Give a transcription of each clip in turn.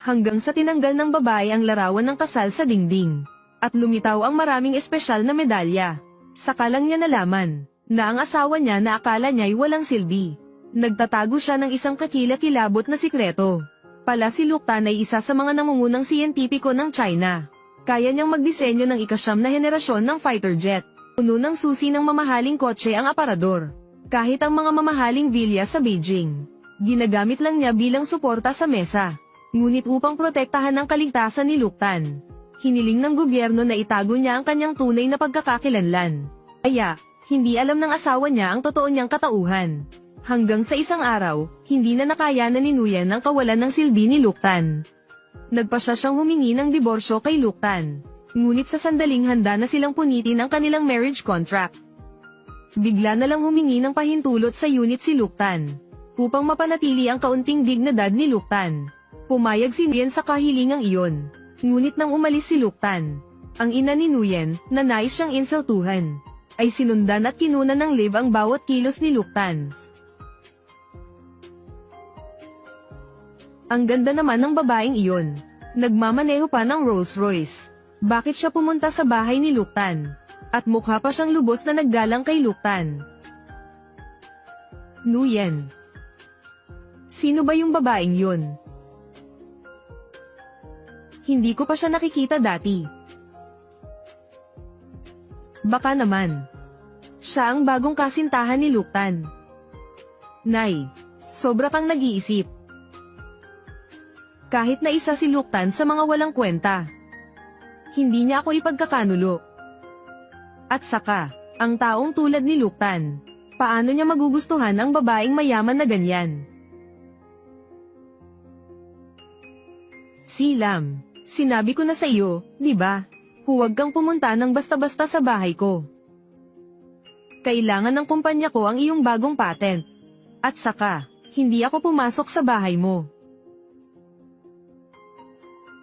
Hanggang sa tinanggal ng babae ang larawan ng kasal sa dingding. At lumitaw ang maraming espesyal na medalya. Saka lang niya nalaman na ang asawa niya na akala niya'y walang silbi. Nagtatago siya ng isang kakilakilabot na sikreto. Pala si Luke Tan ay isa sa mga nangungunang siyentipiko ng China. Kaya niyang magdisenyo ng ika-9 na henerasyon ng fighter jet. Puno ng susi ng mamahaling kotse ang aparador. Kahit ang mga mamahaling vilya sa Beijing, ginagamit lang niya bilang suporta sa mesa. Ngunit upang protektahan ang kaligtasan ni Luke Tan, hiniling ng gobyerno na itago niya ang kanyang tunay na pagkakakilanlan. Kaya, hindi alam ng asawa niya ang totoo niyang katauhan. Hanggang sa isang araw, hindi na nakayanan ni Nguyen ang kawalan ng silbi ni Luke Tan. Nagpa siya siyang humingi ng diborsyo kay Luke Tan. Ngunit sa sandaling handa na silang punitin ang kanilang marriage contract, bigla na lang humingi ng pahintulot sa unit si Luke Tan. Upang mapanatili ang kaunting dignidad ni Luke Tan, pumayag si Nguyen sa kahilingang iyon. Ngunit nang umalis si Luke Tan, ang ina ni Nguyen, na nais siyang insultuhan, ay sinundan at kinunan ng live ang bawat kilos ni Luke Tan. Ang ganda naman ng babaeng iyon. Nagmamaneho pa ng Rolls Royce. Bakit siya pumunta sa bahay ni Luke Tan? At mukha pa siyang lubos na naggalang kay Luke Tan. Nguyen. Sino ba yung babaeng yun? Hindi ko pa siya nakikita dati. Baka naman siya ang bagong kasintahan ni Luke Tan. Nay, sobra kang nag-iisip. Kahit na isa si Luke Tan sa mga walang kwenta, hindi niya ako ipagkakanulo. At saka, ang taong tulad ni Luke Tan, paano niya magugustuhan ang babaeng mayaman na ganyan? Si Lam, sinabi ko na sa iyo, di ba? Huwag kang pumunta ng basta-basta sa bahay ko. Kailangan ng kumpanya ko ang iyong bagong patent. At saka, hindi ako pumasok sa bahay mo.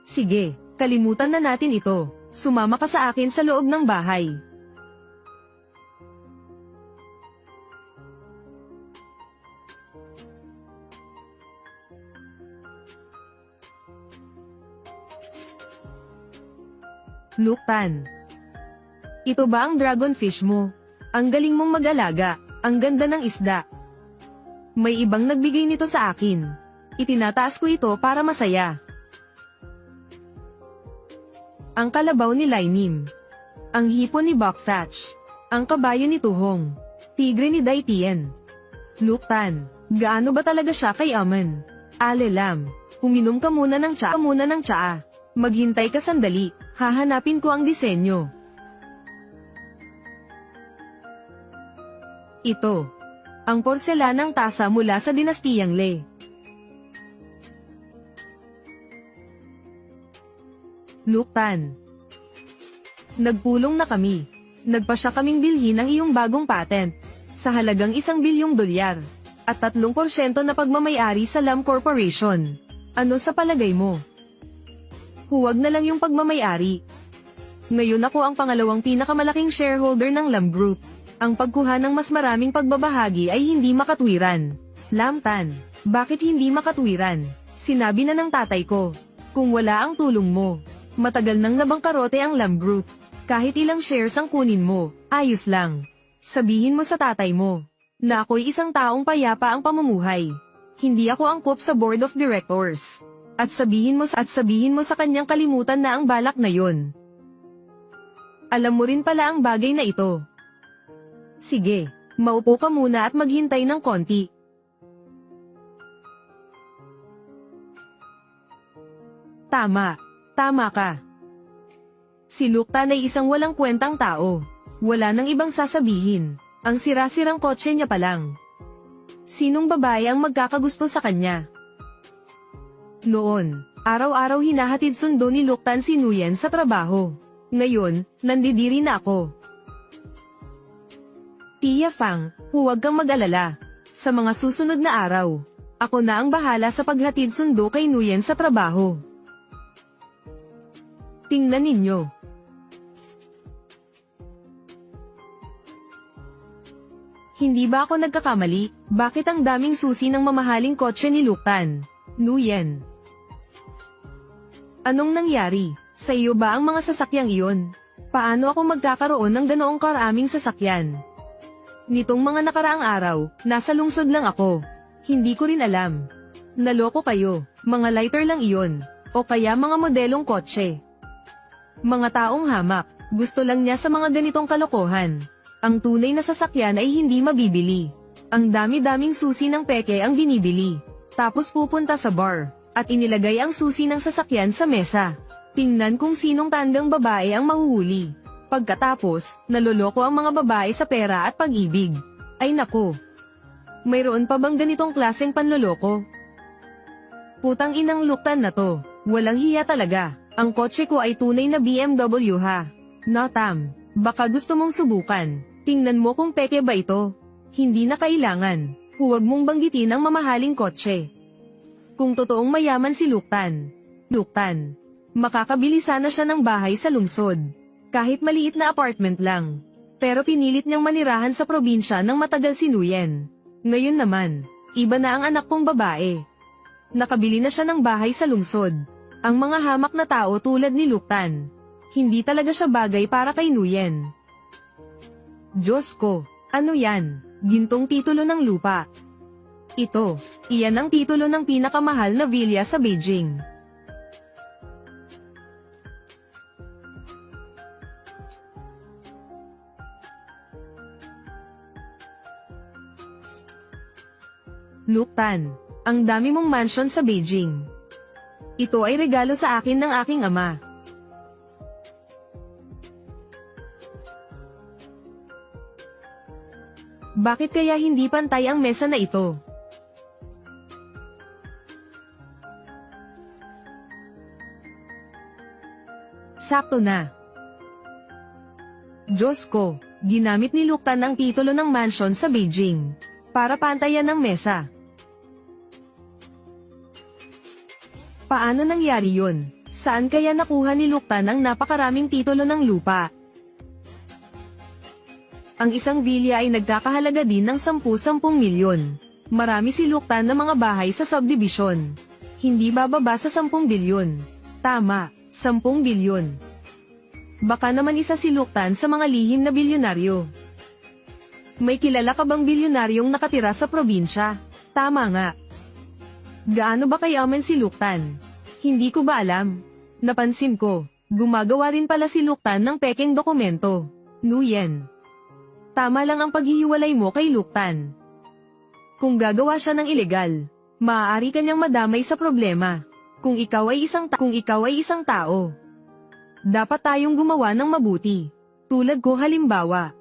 Sige, kalimutan na natin ito. Sumama ka sa akin sa loob ng bahay. Luke Tan. Ito ba ang dragonfish mo? Ang galing mong mag-alaga, ang ganda ng isda. May ibang nagbigay nito sa akin. Itinataas ko ito para masaya. Ang kalabaw ni Lainim. Ang hipon ni Bokthach. Ang kabayo ni Tuhong. Tigre ni Dai Tien. Luke Tan, gaano ba talaga siya kay Aman? Lam, uminom ka muna ng tsaa. Maghintay ka sandali, hahanapin ko ang disenyo. Ito. Ang porselanang tasa mula sa dinastiyang Le. Luke Tan. Nagpulong na kami. Nagpasya kaming bilhin ang iyong bagong patent, sa halagang $1 bilyon, at 3% na pagmamayari sa Lam Corporation. Ano sa palagay mo? Huwag na lang yung pagmamayari. Ngayon ako ang pangalawang pinakamalaking shareholder ng Lam Group. Ang pagkuha ng mas maraming pagbabahagi ay hindi makatwiran. Lam Tan, bakit hindi makatwiran? Sinabi na ng tatay ko. Kung wala ang tulong mo, matagal nang nabangkarote ang Lam Group. Kahit ilang shares ang kunin mo, ayos lang. Sabihin mo sa tatay mo na ako'y isang taong payapa ang pamumuhay. Hindi ako angkop sa board of directors. At sabihin mo sa kanyang kalimutan na ang balak na yon. Alam mo rin pala ang bagay na ito. Sige, maupo ka muna at maghintay ng konti. Tama ka. Si Luke Tan ay isang walang kwentang tao. Wala nang ibang sasabihin. Ang sira-sirang kotse niya pa lang. Sinong babae ang magkakagusto sa kanya? Noon, araw-araw hinahatid sundo ni Luke Tan si Nguyen sa trabaho. Ngayon, nandidiri na ako. Tia Fang, huwag kang mag-alala. Sa mga susunod na araw, ako na ang bahala sa paghatid sundo kay Nguyen sa trabaho. Tingnan ninyo. Hindi ba ako nagkakamali? Bakit ang daming susi ng mamahaling kotse ni Luke Tan? Nguyen. Anong nangyari? Sa iyo ba ang mga sasakyang iyon? Paano ako magkakaroon ng ganoong karaming sasakyan? Nitong mga nakaraang araw, nasa lungsod lang ako. Hindi ko rin alam. Naloko kayo, mga lighter lang iyon. O kaya mga modelong kotse. Mga taong hamak, gusto lang niya sa mga ganitong kalokohan. Ang tunay na sasakyan ay hindi mabibili. Ang dami-daming susi ng peke ang binibili. Tapos pupunta sa bar, at inilagay ang susi ng sasakyan sa mesa. Tingnan kung sinong tandang babae ang mahuhuli. Pagkatapos, naloloko ang mga babae sa pera at pag-ibig. Ay nako! Mayroon pa bang ganitong klaseng panloloko? Putang inang luktan na to. Walang hiya talaga. Ang kotse ko ay tunay na BMW ha. Notam, baka gusto mong subukan. Tingnan mo kung peke ba ito. Hindi na kailangan. Huwag mong banggitin ang mamahaling kotse. Kung totoong mayaman si Luktan, makakabili sana siya ng bahay sa lungsod. Kahit maliit na apartment lang. Pero pinilit niyang manirahan sa probinsya ng matagal si Nguyen. Ngayon naman, iba na ang anak kong babae. Nakabili na siya ng bahay sa lungsod. Ang mga hamak na tao tulad ni Luktan, hindi talaga siya bagay para kay Nguyen. Diyos ko, ano yan? Gintong titulo ng lupa. Iyan ang titulo ng pinakamahal na villa sa Beijing. Luktan, ang dami mong mansion sa Beijing. Ito ay regalo sa akin ng aking ama. Bakit kaya hindi pantay ang mesa na ito? Sakto na. Diyos ko, ginamit ni Luktan ang titulo ng mansion sa Beijing para pantayan ng mesa. Paano nangyari yun? Saan kaya nakuha ni Luktan ang napakaraming titulo ng lupa? Ang isang villa ay nagkakahalaga din ng 10-10 milyon. Marami si Luktan na mga bahay sa subdivision. Hindi bababa sa 10 bilyon. Tama, 10 bilyon. Baka naman isa si Luktan sa mga lihim na bilyonaryo. May kilala ka bang bilyonaryong nakatira sa probinsya? Tama nga. Gaano ba kayaman si Luktan? Hindi ko ba alam? Napansin ko, gumagawa rin pala si Luktan ng pekeng dokumento. Nguyen. Tama lang ang paghihiwalay mo kay Luktan. Kung gagawa siya ng ilegal, maaari kanyang madamay sa problema. Kung ikaw ay isang tao, dapat tayong gumawa ng mabuti. Tulad ko halimbawa.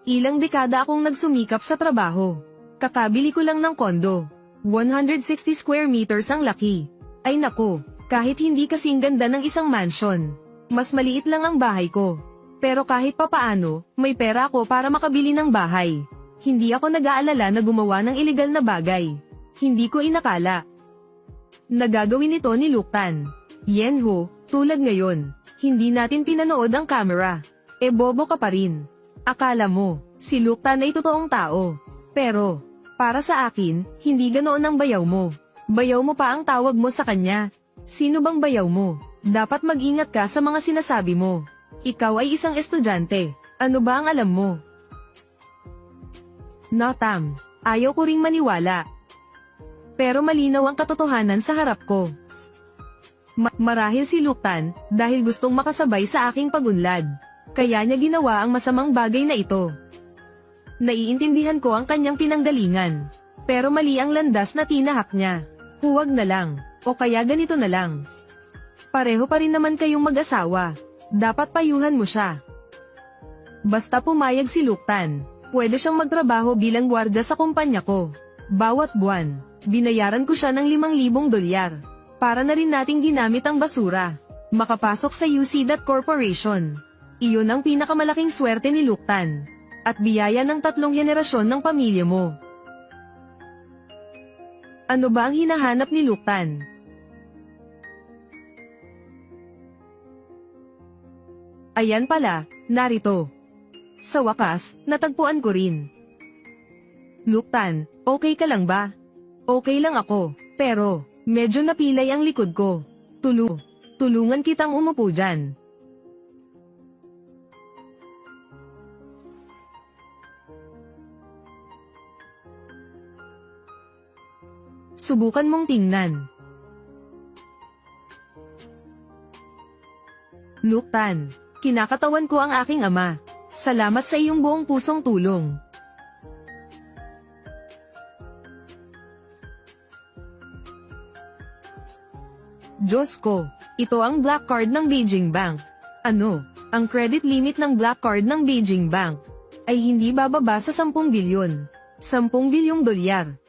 Ilang dekada akong nagsumikap sa trabaho. Kakabili ko lang ng kondo. 160 square meters ang laki. Ay nako, kahit hindi kasing ganda ng isang mansion, mas maliit lang ang bahay ko. Pero kahit papaano, may pera ako para makabili ng bahay. Hindi ako nag-aalala na gumawa ng ilegal na bagay. Hindi ko inakala na gagawin ito ni Luktan. Yen ho, tulad ngayon, hindi natin pinanood ang camera. Bobo ka pa rin. Akala mo, si Luktan ay totoong tao. Pero, para sa akin, hindi ganoon ang bayaw mo. Bayaw mo pa ang tawag mo sa kanya. Sino bang bayaw mo? Dapat mag-ingat ka sa mga sinasabi mo. Ikaw ay isang estudyante. Ano ba ang alam mo? Notam, ayaw ko ring maniwala. Pero malinaw ang katotohanan sa harap ko. Marahil si Luktan, dahil gustong makasabay sa aking pagunlad. Kaya niya ginawa ang masamang bagay na ito. Naiintindihan ko ang kanyang pinanggalingan. Pero mali ang landas na tinahak niya. Huwag na lang, o kaya ganito na lang. Pareho pa rin naman kayong mag-asawa. Dapat payuhan mo siya. Basta pumayag si Luktan, pwede siyang magtrabaho bilang gwardya sa kumpanya ko. Bawat buwan, binayaran ko siya ng 5,000 dolyar. Para na rin nating ginamit ang basura. Makapasok sa UC Corporation. Iyon ang pinakamalaking swerte ni Luktan. At biyaya ng 3 henerasyon ng pamilya mo. Ano ba ang hinahanap ni Luktan? Ayan pala, narito. Sa wakas, natagpuan ko rin. Luktan, okay ka lang ba? Okay lang ako, pero medyo napilay ang likod ko. Tulungan kitang umupo dyan. Subukan mong tingnan. Luke Tan, kinakatawan ko ang aking ama. Salamat sa iyong buong pusong tulong. Diyos ko, ito ang black card ng Beijing Bank. Ano, ang credit limit ng black card ng Beijing Bank ay hindi bababa sa 10 bilyon. 10 bilyong dolyar.